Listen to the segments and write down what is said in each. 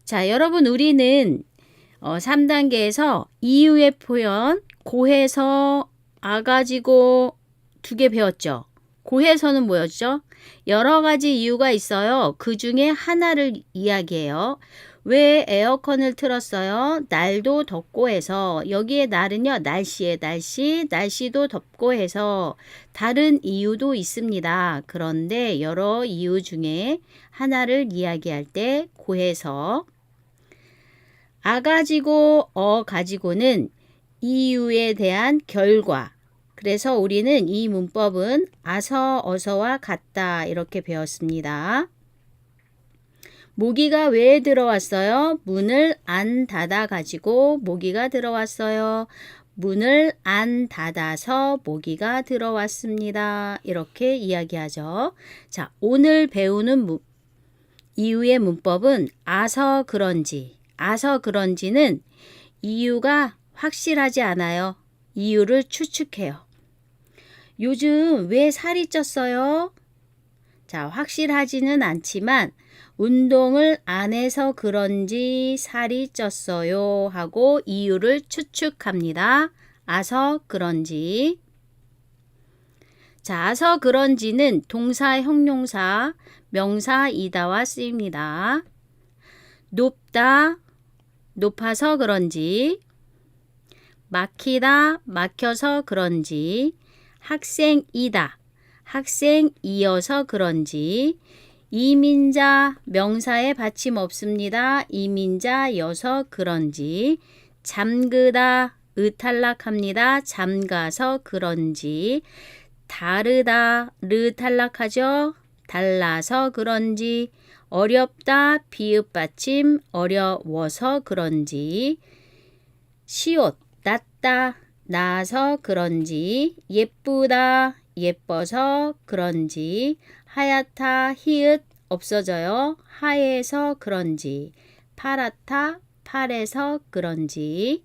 자, 여러분 우리는 3단계에서 이유의 표현, 고해서, 아가지고 두 개 배웠죠. 고해서는 뭐였죠? 여러 가지 이유가 있어요. 그 중에 하나를 이야기해요. 왜 에어컨을 틀었어요? 날도 덥고 해서. 여기에 날은요, 날씨에 날씨도 덥고 해서 다른 이유도 있습니다. 그런데 여러 이유 중에 하나를 이야기할 때 고해서, 아가지고 어가지고는 이유에 대한 결과. 그래서 우리는 이 문법은 아서, 어서와 같다 이렇게 배웠습니다. 모기가 왜 들어왔어요? 문을 안 닫아 가지고 모기가 들어왔어요. 문을 안 닫아서 모기가 들어왔습니다. 이렇게 이야기하죠. 자, 오늘 배우는 이유의 문법은 아서 그런지는 이유가 확실하지 않아요. 이유를 추측해요. 요즘 왜 살이 쪘어요? 자, 확실하지는 않지만 운동을 안 해서 그런지 살이 쪘어요 하고 이유를 추측합니다. 아서 그런지. 자, 아서 그런지는 동사, 형용사, 명사, 이다와 쓰입니다. 높다, 높아서 그런지. 막히다, 막혀서 그런지. 학생이다, 학생이어서 그런지. 이민자, 명사에 받침 없습니다. 이민자여서 그런지. 잠그다, 탈락합니다. 잠가서 그런지. 다르다, 탈락하죠. 달라서 그런지. 어렵다, 비읍 받침 어려워서 그런지. 시옷, 낫다, 나서 그런지. 예쁘다, 예뻐서 그런지. 하얗다, 히읗 없어져요. 하얘서 그런지. 파랗다, 파래서 그런지.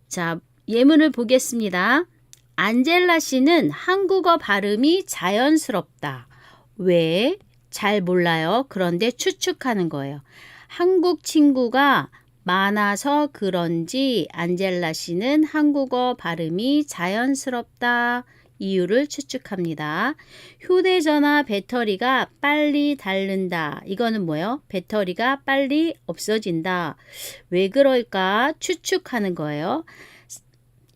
자, 예문을 보겠습니다. 안젤라 씨는 한국어 발음이 자연스럽다. 왜? 잘 몰라요. 그런데 추측하는 거예요. 한국 친구가 많아서 그런지 안젤라 씨는 한국어 발음이 자연스럽다. 이유를 추측합니다. 휴대전화 배터리가 빨리 닳는다. 이거는 뭐예요? 배터리가 빨리 없어진다. 왜 그럴까? 추측하는 거예요.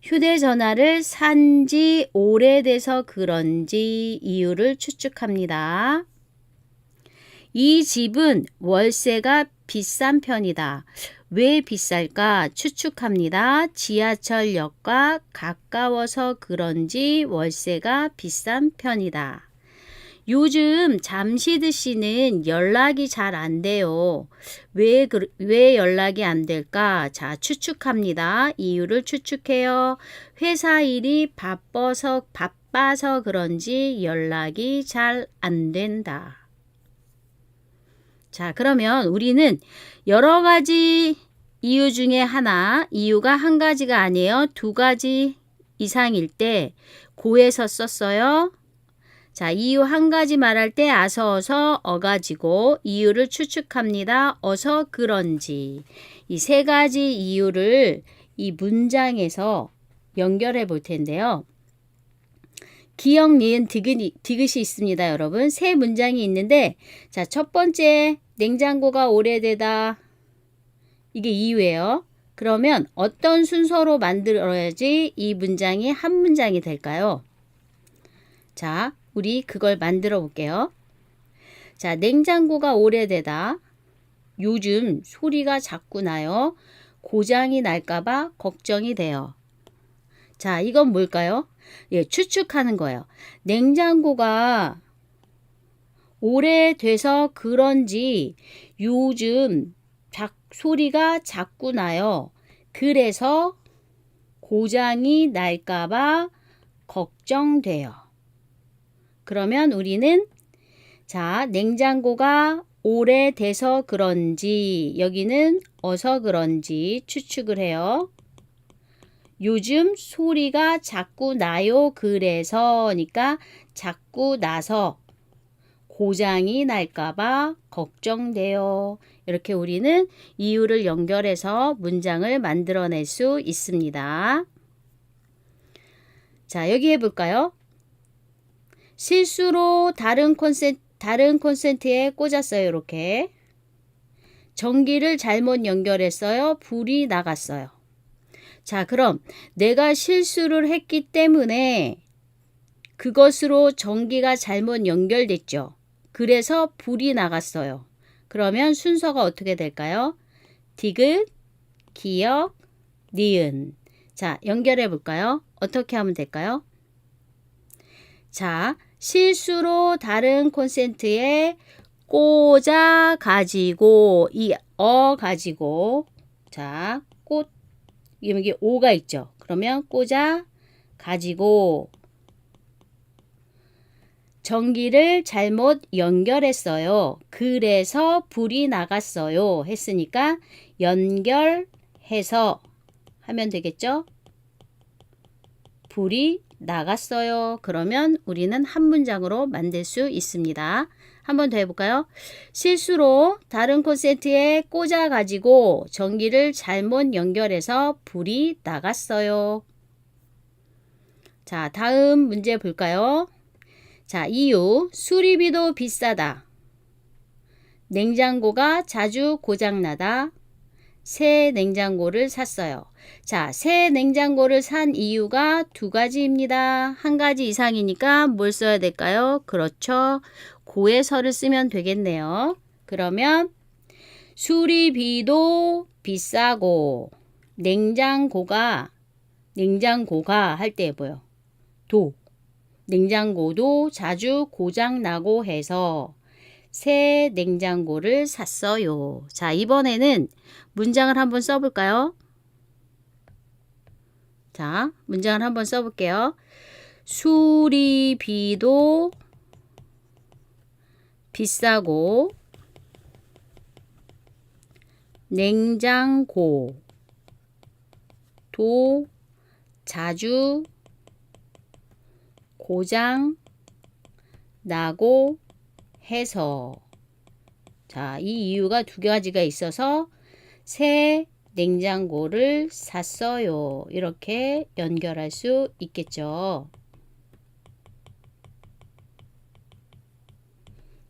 휴대전화를 산 지 오래돼서 그런지 이유를 추측합니다. 이 집은 월세가 비싼 편이다. 왜 비쌀까? 추측합니다. 지하철역과 가까워서 그런지 월세가 비싼 편이다. 요즘 잠시드 씨는 연락이 잘 안 돼요. 왜 연락이 안 될까? 자, 추측합니다. 이유를 추측해요. 회사 일이 바빠서 그런지 연락이 잘 안 된다. 자, 그러면 우리는 여러 가지 이유 중에 하나, 이유가 한 가지가 아니에요. 두 가지 이상일 때 고에서 썼어요. 자, 이유 한 가지 말할 때 아서, 어서, 어가지고 이유를 추측합니다. 어서 그런지. 이 세 가지 이유를 이 문장에서 연결해 볼 텐데요. 기역, 니은, 디귿이 있습니다, 여러분. 세 문장이 있는데, 자, 첫 번째, 냉장고가 오래되다. 이게 이유예요. 그러면 어떤 순서로 만들어야지 이 문장이 한 문장이 될까요? 자, 우리 그걸 만들어 볼게요. 자, 냉장고가 오래되다. 요즘 소리가 자꾸 나요. 고장이 날까봐 걱정이 돼요. 자, 이건 뭘까요? 예, 추측하는 거예요. 냉장고가 오래돼서 그런지 요즘 소리가 자꾸 나요. 그래서 고장이 날까봐 걱정돼요. 그러면 우리는 자, 냉장고가 오래돼서 그런지 여기는 어서 그런지 추측을 해요. 요즘 소리가 자꾸 나요. 그래서니까 자꾸 나서 고장이 날까봐 걱정돼요. 이렇게 우리는 이유를 연결해서 문장을 만들어낼 수 있습니다. 자, 여기 해볼까요? 실수로 다른 콘센트에 꽂았어요. 이렇게. 전기를 잘못 연결했어요. 불이 나갔어요. 자, 그럼 내가 실수를 했기 때문에 그것으로 전기가 잘못 연결됐죠. 그래서 불이 나갔어요. 그러면 순서가 어떻게 될까요? 디귿, 기역, 니은. 자, 연결해 볼까요? 어떻게 하면 될까요? 자, 실수로 다른 콘센트에 꽂아 가지고 이 가지고 자, 여기 오가 있죠. 그러면 꽂아 가지고 전기를 잘못 연결했어요. 그래서 불이 나갔어요. 했으니까 연결해서 하면 되겠죠? 불이 나갔어요. 그러면 우리는 한 문장으로 만들 수 있습니다. 한 번 더 해볼까요? 실수로 다른 콘센트에 꽂아가지고 전기를 잘못 연결해서 불이 나갔어요. 자, 다음 문제 볼까요? 자, 이유. 수리비도 비싸다. 냉장고가 자주 고장나다. 새 냉장고를 샀어요. 자, 새 냉장고를 산 이유가 두 가지입니다. 한 가지 이상이니까 뭘 써야 될까요? 그렇죠. 고에서를 쓰면 되겠네요. 그러면 수리비도 비싸고 냉장고가 할 때 뭐요? 냉장고도 자주 고장나고 해서 새 냉장고를 샀어요. 자, 이번에는 문장을 한번 써볼까요? 자, 문장을 한번 써볼게요. 수리비도 비싸고 냉장고도 자주 고장 나고 해서 자, 이 이유가 두 가지가 있어서 새 냉장고를 샀어요. 이렇게 연결할 수 있겠죠.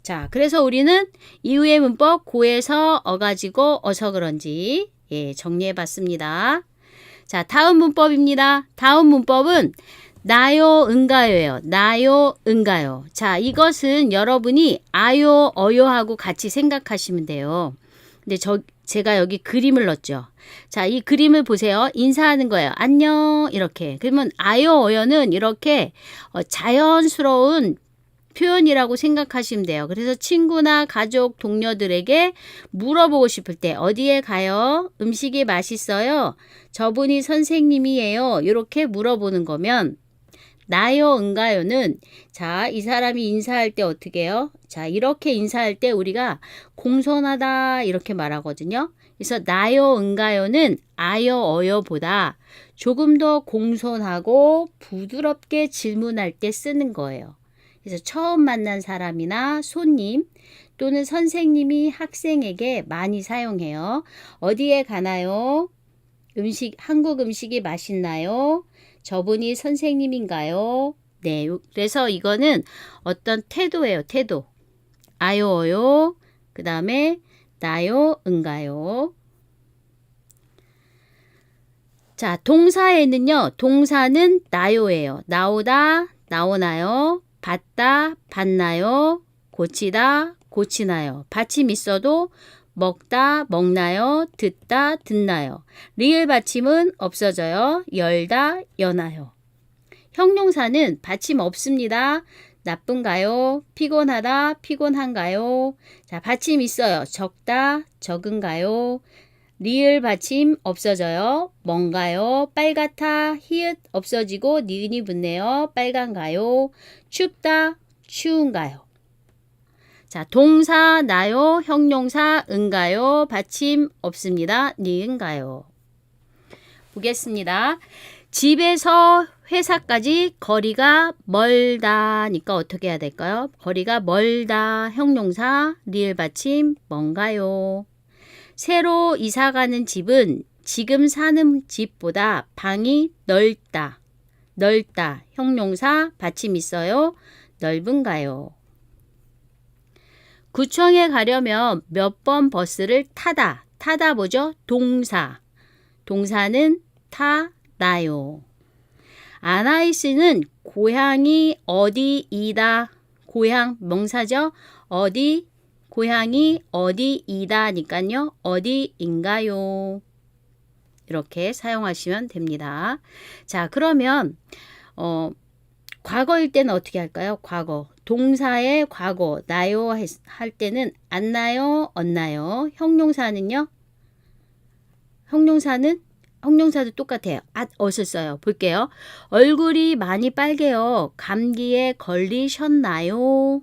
자, 그래서 우리는 이후의 문법 고에서 가지고 어서 그런지 정리해 봤습니다. 자, 다음 문법입니다. 다음 문법은 나요, 은가요예요. 나요, 은가요. 자, 이것은 여러분이 아요, 어요하고 같이 생각하시면 돼요. 근데 제가 여기 그림을 넣었죠. 자, 이 그림을 보세요. 인사하는 거예요. 안녕 이렇게. 그러면 아요, 어요는 이렇게 자연스러운 표현이라고 생각하시면 돼요. 그래서 친구나 가족, 동료들에게 물어보고 싶을 때 어디에 가요? 음식이 맛있어요? 저분이 선생님이에요. 이렇게 물어보는 거면 나요, 은가요는 자, 이 사람이 인사할 때 어떻게 해요? 자, 이렇게 인사할 때 우리가 공손하다 이렇게 말하거든요. 그래서 나요, 은가요는 아요, 어요보다 조금 더 공손하고 부드럽게 질문할 때 쓰는 거예요. 그래서 처음 만난 사람이나 손님 또는 선생님이 학생에게 많이 사용해요. 어디에 가나요? 한국 음식이 맛있나요? 저분이 선생님인가요? 네, 그래서 이거는 어떤 태도예요. 태도. 아요, 어요. 그 다음에 나요, 은가요. 자, 동사에는요. 동사는 나요예요. 나오다, 나오나요? 받다, 받나요? 고치다, 고치나요? 받침 있어도 먹다, 먹나요? 듣다, 듣나요? 리을 받침은 없어져요. 열다, 여나요? 형용사는 받침 없습니다. 나쁜가요? 피곤하다, 피곤한가요? 자, 받침 있어요. 적다, 적은가요? 리을 받침 없어져요. 뭔가요? 빨갛다, 히읗 없어지고 니은이 붙네요. 빨간가요? 춥다, 추운가요? 자, 동사 나요, 형용사 은가요, 받침 없습니다. 니은가요? 보겠습니다. 집에서 회사까지 거리가 멀다니까 어떻게 해야 될까요? 거리가 멀다. 형용사 리을 받침 뭔가요? 새로 이사 가는 집은 지금 사는 집보다 방이 넓다. 넓다. 형용사 받침 있어요. 넓은가요? 구청에 가려면 몇 번 버스를 타다. 타다 뭐죠? 동사. 동사는 타나요. 아나이스는 고향이 어디이다. 고향 명사죠. 어디 고향이 어디이다니까요. 어디인가요? 이렇게 사용하시면 됩니다. 자, 그러면 과거일 때는 어떻게 할까요? 과거. 동사의 과거 나요 할 때는 안 나요, 얻나요? 형용사는요? 형용사도 똑같아요. 엇을 써요. 볼게요. 얼굴이 많이 빨개요. 감기에 걸리셨나요?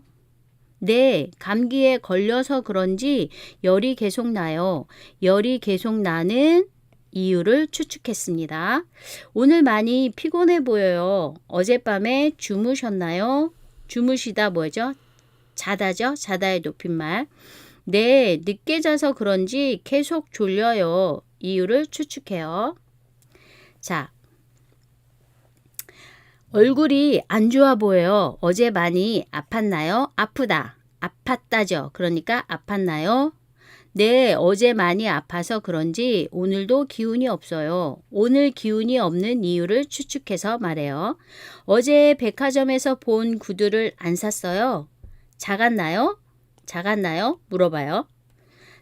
네, 감기에 걸려서 그런지 열이 계속 나요. 열이 계속 나는 이유를 추측했습니다. 오늘 많이 피곤해 보여요. 어젯밤에 주무셨나요? 주무시다 뭐죠? 자다죠? 자다의 높임말. 네, 늦게 자서 그런지 계속 졸려요. 이유를 추측해요. 자, 얼굴이 안 좋아 보여요. 어제 많이 아팠나요? 아프다. 아팠다죠. 그러니까 아팠나요? 네, 어제 많이 아파서 그런지 오늘도 기운이 없어요. 오늘 기운이 없는 이유를 추측해서 말해요. 어제 백화점에서 본 구두를 안 샀어요. 작았나요? 작았나요? 물어봐요.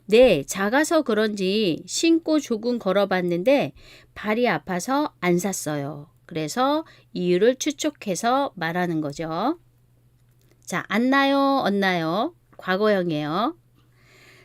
네, 작아서 그런지 신고 조금 걸어봤는데 발이 아파서 안 샀어요. 그래서 이유를 추측해서 말하는 거죠. 자, 안나요? 얻나요? 과거형이에요.